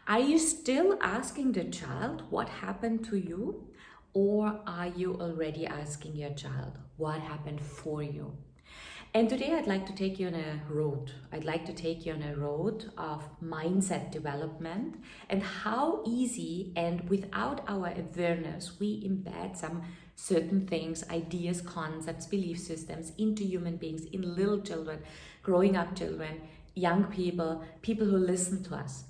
Are you still asking the child what happened to you? Or are you already asking your child what happened for you? And today I'd like to take you on a road. I'd like to take you on a road of mindset development and how easy and without our awareness we embed some certain things, ideas, concepts, belief systems into human beings, in little children, growing up children, young people, people who listen to us.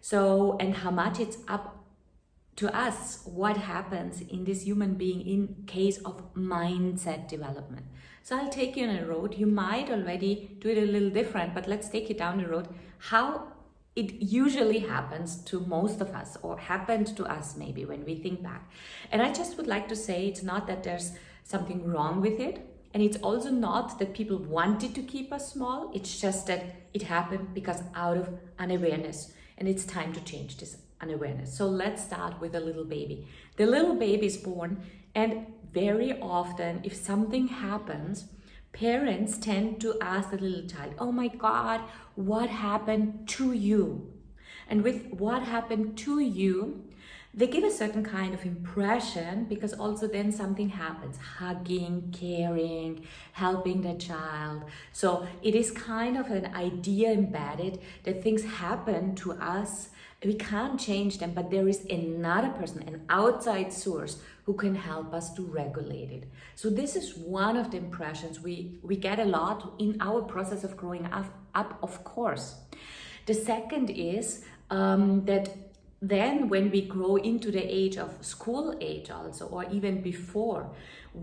So, and how much it's up to us what happens in this human being in case of mindset development. So I'll take you on a road. You might already do it a little different, but let's take you down the road how it usually happens to most of us, or happened to us maybe when we think back. And I just would like to say it's not that there's something wrong with it, and it's also not that people wanted to keep us small. It's just that it happened because out of unawareness, and it's time to change this unawareness. So let's start with a little baby. The little baby is born, and very often if something happens, parents tend to ask the little child, oh my God, what happened to you? And with what happened to you, they give a certain kind of impression, because also then something happens, hugging, caring, helping the child. So it is kind of an idea embedded that things happen to us. We can't change them, but there is another person, an outside source, who can help us to regulate it. So this is one of the impressions we get a lot in our process of growing up, of course. The second is that then when we grow into the age of school age also, or even before,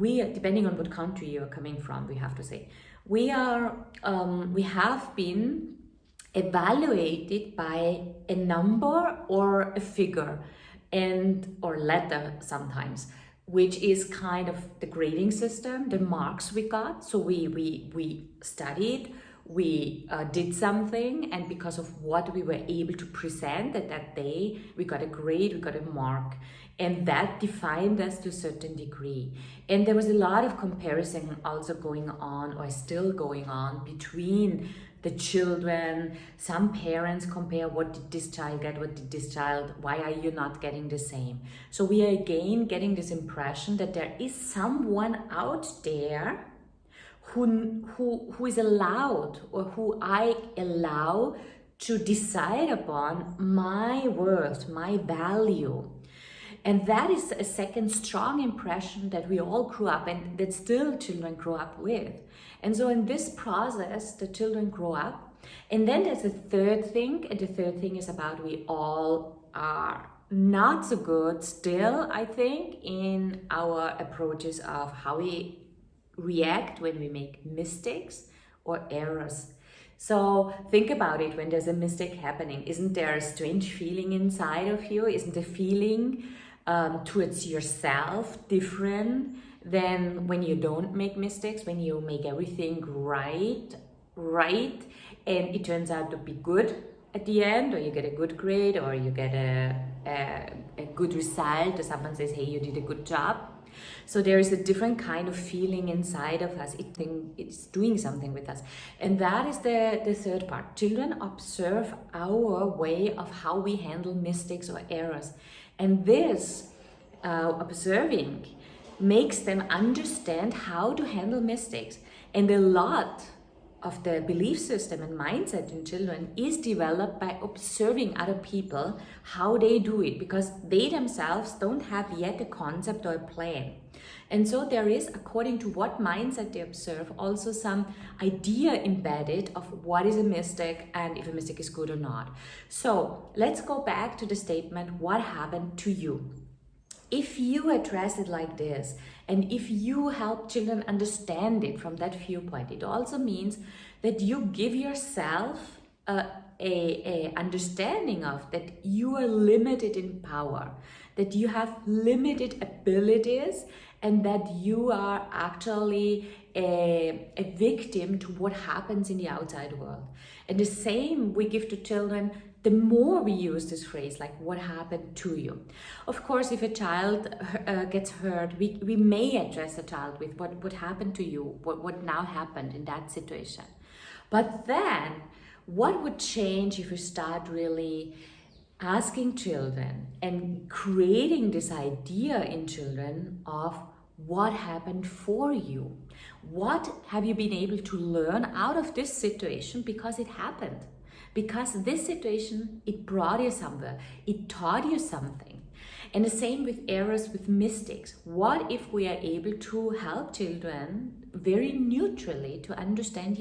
depending on what country you're coming from, we have to say, we have been evaluated by a number or a figure or letter sometimes, which is kind of the grading system, the marks we got. So we studied, we did something, and because of what we were able to present at that day, we got a grade, we got a mark, and that defined us to a certain degree. And there was a lot of comparison also going on, or still going on, between the children. Some parents compare, what did this child get, what did this child, why are you not getting the same? So we are again getting this impression that there is someone out there who is allowed, or who I allow to decide upon my worth, my value. And that is a second strong impression that we all grew up, and that still children grow up with. And so in this process, the children grow up. And then there's a third thing, and the third thing is about we all are not so good still, I think, in our approaches of how we react when we make mistakes or errors. So think about it, when there's a mistake happening, isn't there a strange feeling inside of you? Isn't the feeling towards yourself different than when you don't make mistakes, when you make everything right, and it turns out to be good at the end, or you get a good grade, or you get a good result, or someone says, hey, you did a good job. So there is a different kind of feeling inside of us. It's doing something with us. And that is the third part. Children observe our way of how we handle mistakes or errors. And this observing makes them understand how to handle mistakes. And a lot of the belief system and mindset in children is developed by observing other people, how they do it, because they themselves don't have yet a concept or a plan. And so there is, according to what mindset they observe, also some idea embedded of what is a mistake and if a mistake is good or not. So let's go back to the statement, what happened to you? If you address it like this, and if you help children understand it from that viewpoint, it also means that you give yourself a understanding of that you are limited in power, that you have limited abilities, and that you are actually a victim to what happens in the outside world. And the same we give to children the more we use this phrase, like what happened to you. Of course, if a child gets hurt, we may address a child with what happened to you, what now happened in that situation. But then, what would change if we start really asking children and creating this idea in children of what happened for you. What have you been able to learn out of this situation because it happened? Because this situation, it brought you somewhere, it taught you something. And the same with errors, with mistakes. What if we are able to help children very neutrally to understand,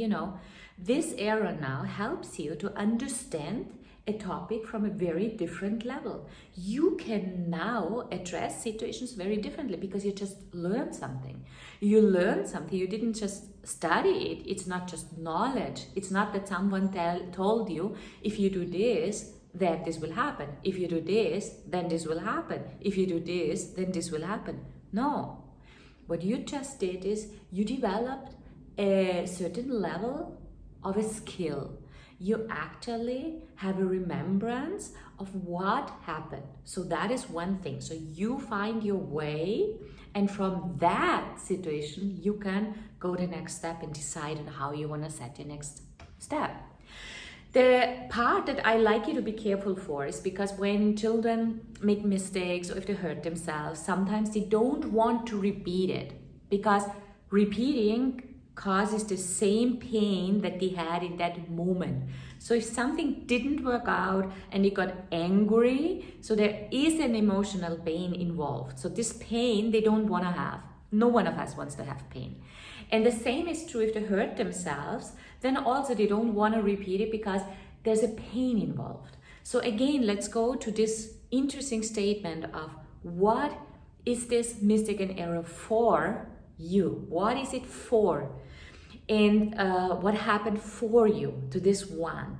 this error now helps you to understand a topic from a very different level. You can now address situations very differently because you just learned something. You learned something, you didn't just study it. It's not just knowledge. It's not that someone told you, if you do this, then this will happen. If you do this, then this will happen. If you do this, then this will happen. No. What you just did is you developed a certain level of a skill. You actually have a remembrance of what happened. So that is one thing. So you find your way, and from that situation, you can go the next step and decide on how you want to set your next step. The part that I like you to be careful for is because when children make mistakes or if they hurt themselves, sometimes they don't want to repeat it because repeating causes the same pain that they had in that moment. So if something didn't work out and they got angry, so there is an emotional pain involved. So this pain they don't want to have. No one of us wants to have pain. And the same is true if they hurt themselves, then also they don't want to repeat it because there's a pain involved. So again, let's go to this interesting statement of what is this mistake and error for you? What is it for? And what happened for you to this one?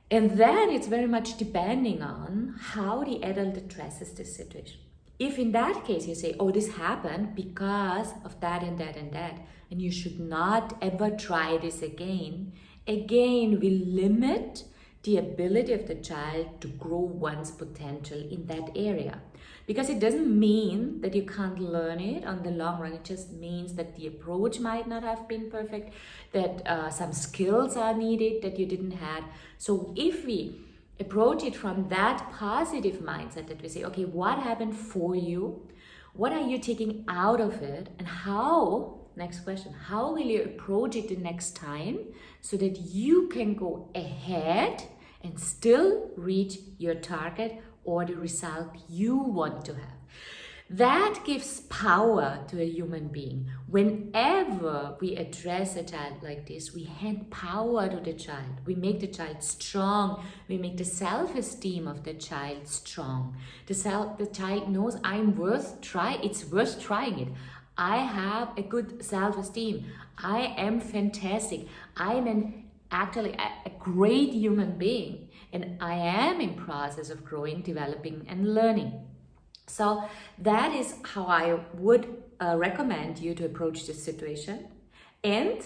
And then it's very much depending on how the adult addresses this situation. If in that case you say, oh, this happened because of that and that and that, and you should not ever try this again, we limit the ability of the child to grow one's potential in that area. Because it doesn't mean that you can't learn it on the long run. It just means that the approach might not have been perfect, that some skills are needed that you didn't have. So if we approach it from that positive mindset that we say, okay, what happened for you? What are you taking out of it? And how, next question, how will you approach it the next time so that you can go ahead and still reach your target or the result you want to have? That gives power to a human being. Whenever we address a child like this, we hand power to the child. We make the child strong. We make the self-esteem of the child strong. The child knows I'm worth trying. It's worth trying it. I have a good self-esteem. I am fantastic. I'm actually a great human being, and I am in process of growing, developing, and learning. So that is how I would recommend you to approach this situation. And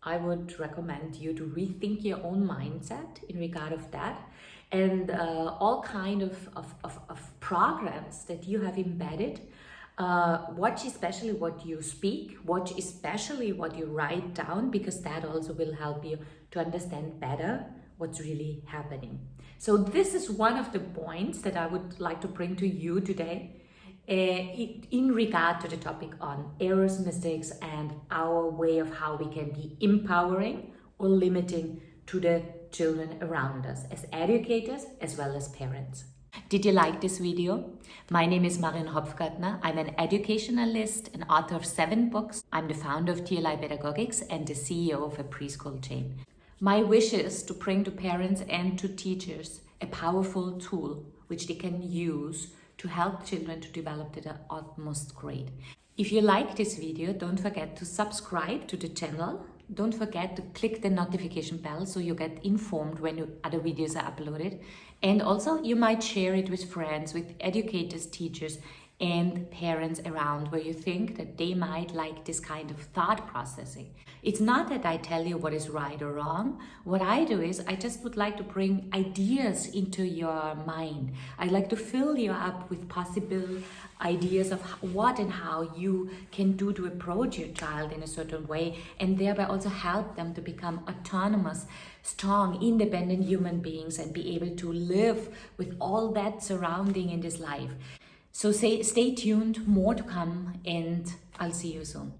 I would recommend you to rethink your own mindset in regard of that, and all kind of programs that you have embedded. Watch especially what you speak, watch especially what you write down, because that also will help you to understand better what's really happening. So this is one of the points that I would like to bring to you today in regard to the topic on errors, mistakes, and our way of how we can be empowering or limiting to the children around us as educators as well as parents. Did you like this video? My name is Marion Hopfgartner. I'm an educationalist and author of 7 books. I'm the founder of TLI Pedagogics and the CEO of a preschool chain. My wish is to bring to parents and to teachers a powerful tool which they can use to help children to develop to the utmost grade. If you like this video, don't forget to subscribe to the channel. Don't forget to click the notification bell so you get informed when other videos are uploaded. And also you might share it with friends, with educators, teachers, and parents around where you think that they might like this kind of thought processing. It's not that I tell you what is right or wrong. What I do is I just would like to bring ideas into your mind. I like to fill you up with possible ideas of what and how you can do to approach your child in a certain way, and thereby also help them to become autonomous, strong, independent human beings and be able to live with all that surrounding in this life. So stay tuned, more to come, and I'll see you soon.